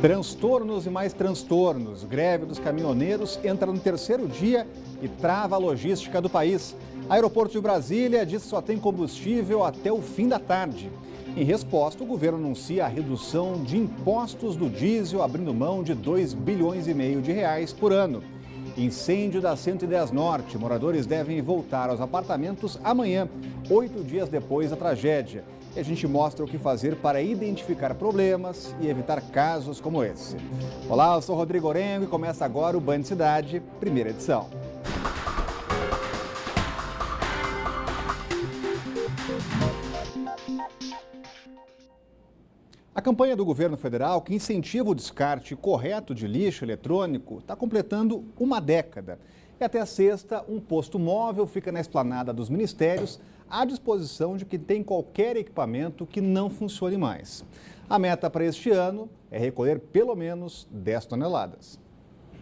Transtornos e mais transtornos. Greve dos caminhoneiros entra no terceiro dia e trava a logística do país. Aeroporto de Brasília diz que só tem combustível até o fim da tarde. Em resposta, o governo anuncia a redução de impostos do diesel, abrindo mão de 2,5 bilhões de reais por ano. Incêndio da 110 Norte. Moradores devem voltar aos apartamentos amanhã, 8 dias depois da tragédia. E a gente mostra o que fazer para identificar problemas e evitar casos como esse. Olá, eu sou Rodrigo Orengo e começa agora o Band Cidade, primeira edição. A campanha do governo federal que incentiva o descarte correto de lixo eletrônico está completando uma década. E até sexta, um posto móvel fica na esplanada dos ministérios à disposição de quem tem qualquer equipamento que não funcione mais. A meta para este ano é recolher pelo menos 10 toneladas.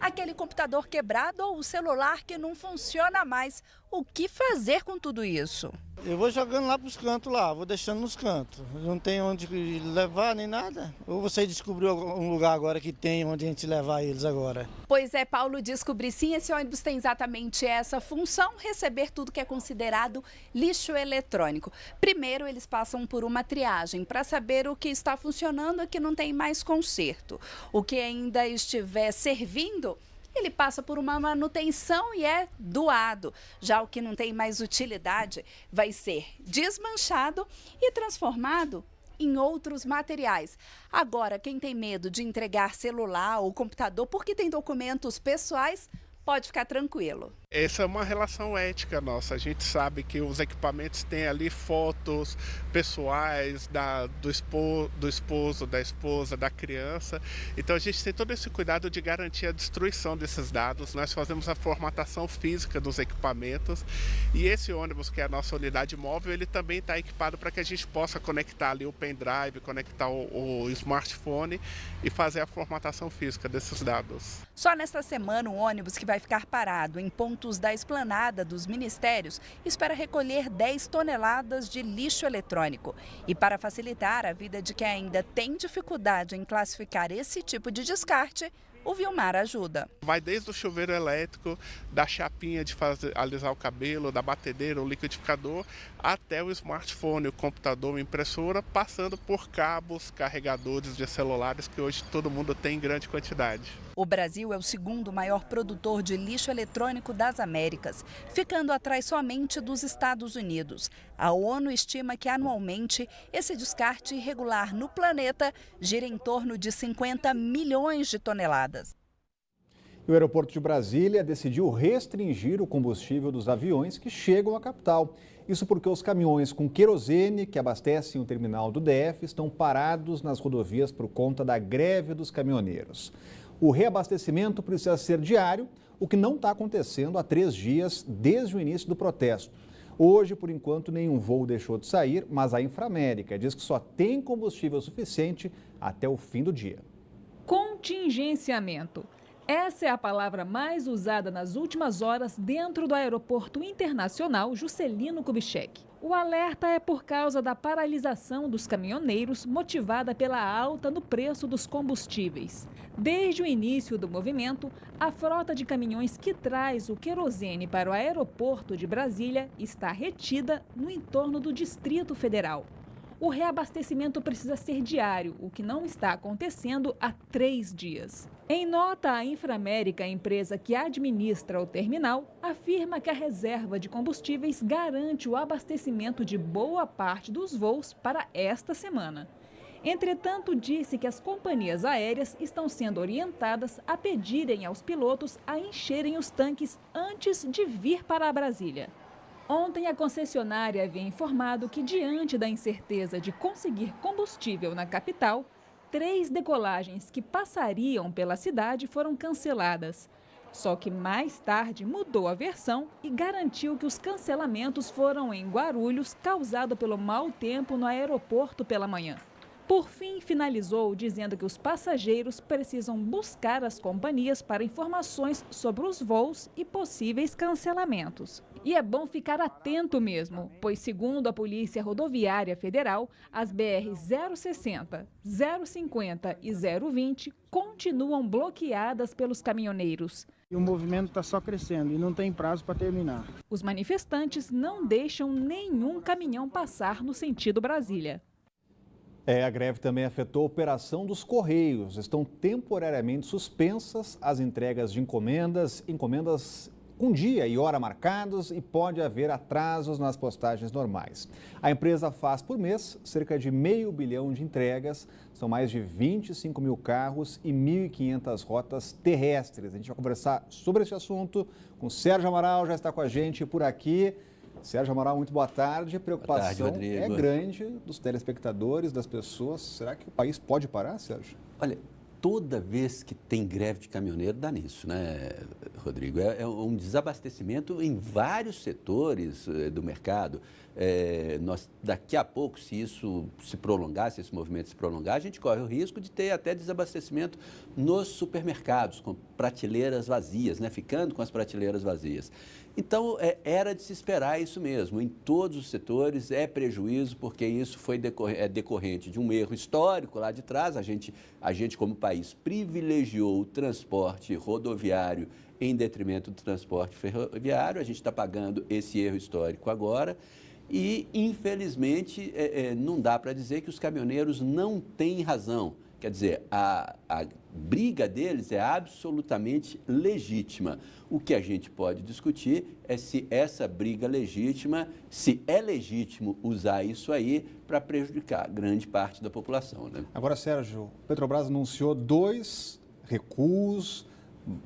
Aquele computador quebrado ou o celular que não funciona mais. O que fazer com tudo isso? Eu vou jogando lá para os cantos lá, vou deixando nos cantos. Não tem onde levar nem nada. Ou você descobriu um lugar agora que tem onde a gente levar eles agora? Pois é, Paulo, descobri sim. Esse ônibus tem exatamente essa função, receber tudo que é considerado lixo eletrônico. Primeiro, eles passam por uma triagem para saber o que está funcionando e o que não tem mais conserto. O que ainda estiver servindo, ele passa por uma manutenção e é doado. Já o que não tem mais utilidade vai ser desmanchado e transformado em outros materiais. Agora, quem tem medo de entregar celular ou computador porque tem documentos pessoais, pode ficar tranquilo. Essa é uma relação ética nossa. A gente sabe que os equipamentos têm ali fotos pessoais do esposo, da esposa, da criança. Então a gente tem todo esse cuidado de garantir a destruição desses dados. Nós fazemos a formatação física dos equipamentos e esse ônibus, que é a nossa unidade móvel, ele também está equipado para que a gente possa conectar ali o pendrive, conectar o smartphone e fazer a formatação física desses dados. Só nesta semana, o ônibus que vai ficar parado em pontos da esplanada dos ministérios espera recolher 10 toneladas de lixo eletrônico. E para facilitar a vida de quem ainda tem dificuldade em classificar esse tipo de descarte, o Vilmar ajuda. Vai desde o chuveiro elétrico, da chapinha de alisar o cabelo, da batedeira, o liquidificador, até o smartphone, o computador, a impressora, passando por cabos, carregadores de celulares que hoje todo mundo tem em grande quantidade. O Brasil é o segundo maior produtor de lixo eletrônico das Américas, ficando atrás somente dos Estados Unidos. A ONU estima que anualmente esse descarte irregular no planeta gira em torno de 50 milhões de toneladas. E o aeroporto de Brasília decidiu restringir o combustível dos aviões que chegam à capital. Isso porque os caminhões com querosene que abastecem o terminal do DF estão parados nas rodovias por conta da greve dos caminhoneiros. O reabastecimento precisa ser diário, o que não está acontecendo há 3 dias desde o início do protesto. Hoje, por enquanto, nenhum voo deixou de sair, mas a Inframérica diz que só tem combustível suficiente até o fim do dia. Contingenciamento. Essa é a palavra mais usada nas últimas horas dentro do Aeroporto Internacional Juscelino Kubitschek. O alerta é por causa da paralisação dos caminhoneiros motivada pela alta no preço dos combustíveis. Desde o início do movimento, a frota de caminhões que traz o querosene para o aeroporto de Brasília está retida no entorno do Distrito Federal. O reabastecimento precisa ser diário, o que não está acontecendo há 3 dias. Em nota, a Inframérica, a empresa que administra o terminal, afirma que a reserva de combustíveis garante o abastecimento de boa parte dos voos para esta semana. Entretanto, disse que as companhias aéreas estão sendo orientadas a pedirem aos pilotos a encherem os tanques antes de vir para Brasília. Ontem, a concessionária havia informado que, diante da incerteza de conseguir combustível na capital, 3 decolagens que passariam pela cidade foram canceladas. Só que mais tarde mudou a versão e garantiu que os cancelamentos foram em Guarulhos, causado pelo mau tempo no aeroporto pela manhã. Por fim, finalizou dizendo que os passageiros precisam buscar as companhias para informações sobre os voos e possíveis cancelamentos. E é bom ficar atento mesmo, pois segundo a Polícia Rodoviária Federal, as BR 060, 050 e 020 continuam bloqueadas pelos caminhoneiros. E o movimento está só crescendo e não tem prazo para terminar. Os manifestantes não deixam nenhum caminhão passar no sentido Brasília. A greve também afetou a operação dos Correios. Estão temporariamente suspensas as entregas de encomendas com dia e hora marcados e pode haver atrasos nas postagens normais. A empresa faz por mês cerca de R$500 milhão de entregas, são mais de 25 mil carros e 1.500 rotas terrestres. A gente vai conversar sobre esse assunto com o Sérgio Amaral, já está com a gente por aqui. Sérgio Amaral, muito boa tarde. A preocupação é grande dos telespectadores, das pessoas. Será que o país pode parar, Sérgio? Olha, toda vez que tem greve de caminhoneiro dá nisso, né, Rodrigo? É um desabastecimento em vários setores do mercado. Daqui a pouco, se isso se prolongar, se esse movimento se prolongar, a gente corre o risco de ter até desabastecimento nos supermercados, com prateleiras vazias, né? Ficando com as prateleiras vazias. Então, era de se esperar isso mesmo. Em todos os setores é prejuízo, porque isso foi decorrente de um erro histórico lá de trás. A gente, como país, privilegiou o transporte rodoviário em detrimento do transporte ferroviário. A gente está pagando esse erro histórico agora. E, infelizmente, não dá para dizer que os caminhoneiros não têm razão. Quer dizer, a briga deles é absolutamente legítima. O que a gente pode discutir é se essa briga legítima, se é legítimo usar isso aí para prejudicar grande parte da população, né? Agora, Sérgio, a Petrobras anunciou 2 recuos,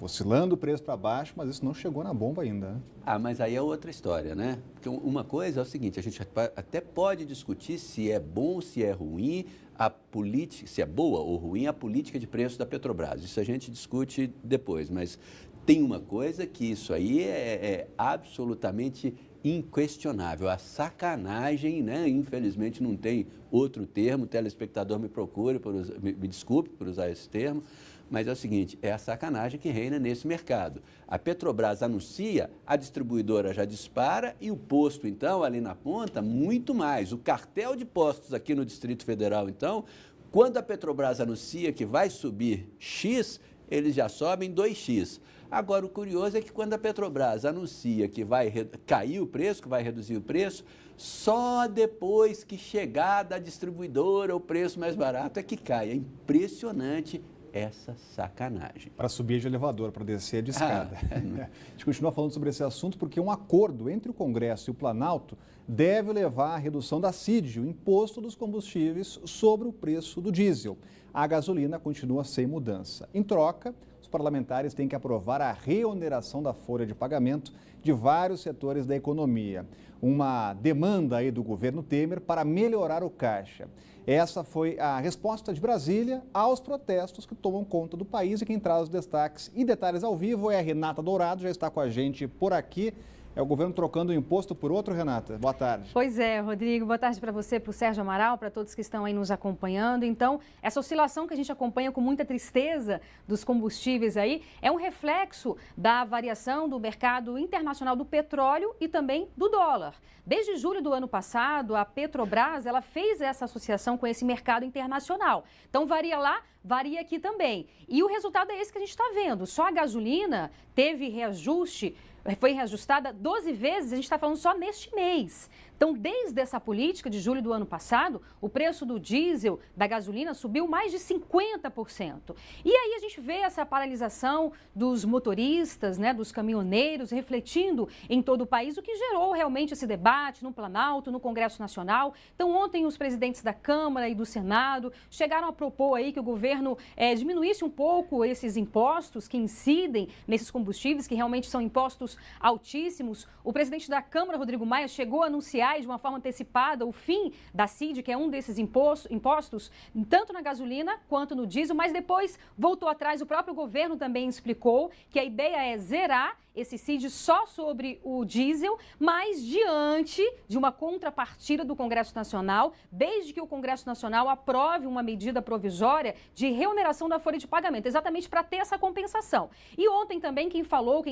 oscilando o preço para baixo, mas isso não chegou na bomba ainda, né? Mas aí é outra história, né? Porque uma coisa é o seguinte, a gente até pode discutir se é bom, se é ruim, a política, se é boa ou ruim a política de preço da Petrobras. Isso a gente discute depois, mas tem uma coisa que isso aí é absolutamente inquestionável. A sacanagem, né? Infelizmente não tem outro termo, o telespectador me desculpe por usar esse termo, mas é o seguinte, é a sacanagem que reina nesse mercado. A Petrobras anuncia, a distribuidora já dispara e o posto, então, ali na ponta, muito mais. O cartel de postos aqui no Distrito Federal, então, quando a Petrobras anuncia que vai subir X, eles já sobem 2X. Agora, o curioso é que quando a Petrobras anuncia que vai cair o preço, que vai reduzir o preço, só depois que chegar da distribuidora o preço mais barato é que cai. É impressionante essa sacanagem. Para subir de elevador, para descer de escada. A gente continua falando sobre esse assunto porque um acordo entre o Congresso e o Planalto deve levar à redução da CID, o imposto dos combustíveis, sobre o preço do diesel. A gasolina continua sem mudança. Em troca, os parlamentares têm que aprovar a reoneração da folha de pagamento de vários setores da economia. Uma demanda aí do governo Temer para melhorar o caixa. Essa foi a resposta de Brasília aos protestos que tomam conta do país, e quem traz os destaques e detalhes ao vivo é a Renata Dourado, já está com a gente por aqui. É o governo trocando um imposto por outro, Renata? Boa tarde. Pois é, Rodrigo. Boa tarde para você, para o Sérgio Amaral, para todos que estão aí nos acompanhando. Então, essa oscilação que a gente acompanha com muita tristeza dos combustíveis aí é um reflexo da variação do mercado internacional do petróleo e também do dólar. Desde julho do ano passado, a Petrobras ela fez essa associação com esse mercado internacional. Então, varia lá, varia aqui também. E o resultado é esse que a gente está vendo. Só a gasolina teve reajuste, foi reajustada 12 vezes, a gente está falando só neste mês. Então, desde essa política de julho do ano passado, o preço do diesel, da gasolina, subiu mais de 50%. E aí a gente vê essa paralisação dos motoristas, né, dos caminhoneiros, refletindo em todo o país, o que gerou realmente esse debate no Planalto, no Congresso Nacional. Então, ontem os presidentes da Câmara e do Senado chegaram a propor aí que o governo diminuísse um pouco esses impostos que incidem nesses combustíveis, que realmente são impostos altíssimos. O presidente da Câmara, Rodrigo Maia, chegou a anunciar aliás, de uma forma antecipada, o fim da CID, que é um desses impostos, tanto na gasolina quanto no diesel, mas depois voltou atrás. O próprio governo também explicou que a ideia é zerar esse CID só sobre o diesel, mas diante de uma contrapartida do Congresso Nacional, desde que o Congresso Nacional aprove uma medida provisória de reoneração da folha de pagamento, exatamente para ter essa compensação. E ontem também quem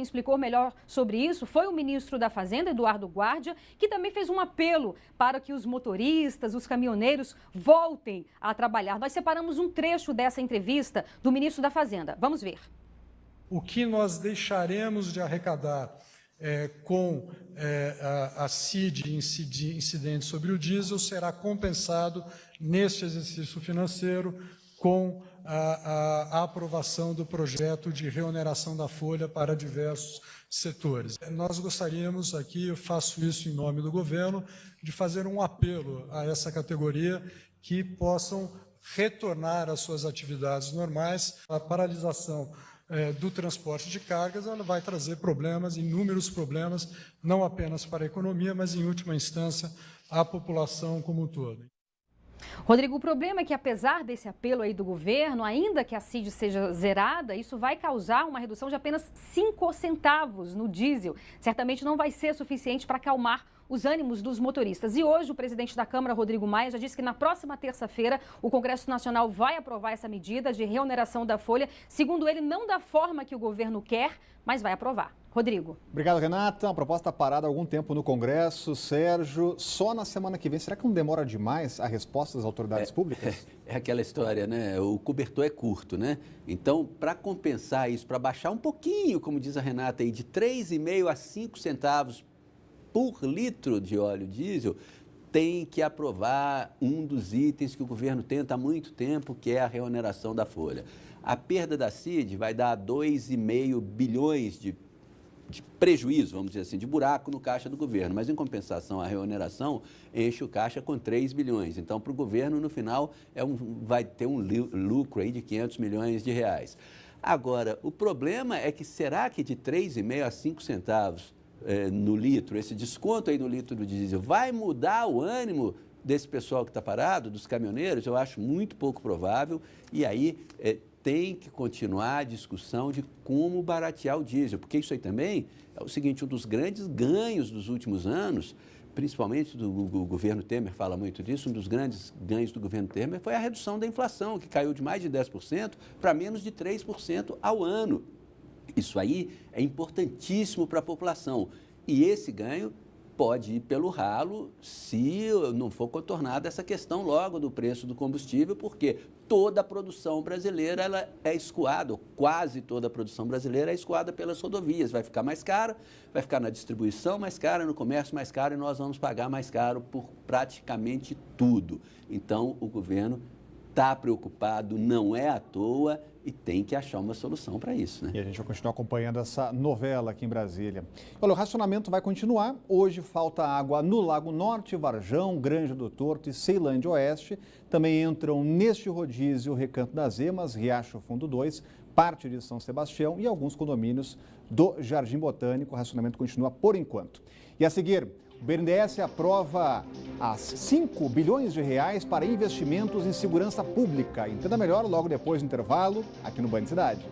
explicou melhor sobre isso foi o ministro da Fazenda, Eduardo Guardia, que também fez um apelo para que os motoristas, os caminhoneiros voltem a trabalhar. Nós separamos um trecho dessa entrevista do ministro da Fazenda. Vamos ver. O que nós deixaremos de arrecadar com a CID incidente sobre o diesel será compensado neste exercício financeiro com a aprovação do projeto de reoneração da folha para diversos setores. Nós gostaríamos aqui, eu faço isso em nome do governo, de fazer um apelo a essa categoria que possam retornar às suas atividades normais. A paralisação do transporte de cargas, ela vai trazer problemas, inúmeros problemas, não apenas para a economia, mas em última instância à população como um todo. Rodrigo, o problema é que apesar desse apelo aí do governo, ainda que a CID seja zerada, isso vai causar uma redução de apenas 5 centavos no diesel. Certamente não vai ser suficiente para acalmar os ânimos dos motoristas. E hoje o presidente da Câmara, Rodrigo Maia, já disse que na próxima terça-feira o Congresso Nacional vai aprovar essa medida de reoneração da folha. Segundo ele, não da forma que o governo quer, mas vai aprovar. Rodrigo. Obrigado, Renata. Uma proposta parada há algum tempo no Congresso. Sérgio, só na semana que vem. Será que não demora demais a resposta das autoridades públicas? É aquela história, né? O cobertor é curto, né? Então, para compensar isso, para baixar um pouquinho, como diz a Renata, aí, de 3,5 a 5 centavos por litro de óleo diesel, tem que aprovar um dos itens que o governo tenta há muito tempo, que é a reoneração da folha. A perda da CID vai dar 2,5 bilhões de prejuízo, vamos dizer assim, de buraco no caixa do governo, mas em compensação a reoneração enche o caixa com 3 bilhões. Então, para o governo, no final, vai ter um lucro aí de 500 milhões de reais. Agora, o problema é que será que de 3,5 a 5 centavos no litro, esse desconto aí no litro do diesel, vai mudar o ânimo desse pessoal que está parado, dos caminhoneiros? Eu acho muito pouco provável. E aí tem que continuar a discussão de como baratear o diesel, porque isso aí também é o seguinte, um dos grandes ganhos dos últimos anos, principalmente do governo Temer fala muito disso, um dos grandes ganhos do governo Temer foi a redução da inflação, que caiu de mais de 10% para menos de 3% ao ano. Isso aí é importantíssimo para a população e esse ganho pode ir pelo ralo se não for contornada essa questão logo do preço do combustível, porque toda a produção brasileira ela é escoada, ou quase toda a produção brasileira é escoada pelas rodovias. Vai ficar mais cara, vai ficar na distribuição mais cara, no comércio mais caro e nós vamos pagar mais caro por praticamente tudo. Então, o governo está preocupado, não é à toa e tem que achar uma solução para isso, né? E a gente vai continuar acompanhando essa novela aqui em Brasília. Olha, o racionamento vai continuar. Hoje falta água no Lago Norte, Varjão, Granja do Torto e Ceilândia Oeste. Também entram neste rodízio Recanto das Emas, Riacho Fundo 2, parte de São Sebastião e alguns condomínios do Jardim Botânico. O racionamento continua por enquanto. E a seguir, o BNDES aprova as 5 bilhões de reais para investimentos em segurança pública. Entenda melhor logo depois do intervalo, aqui no Band Cidade.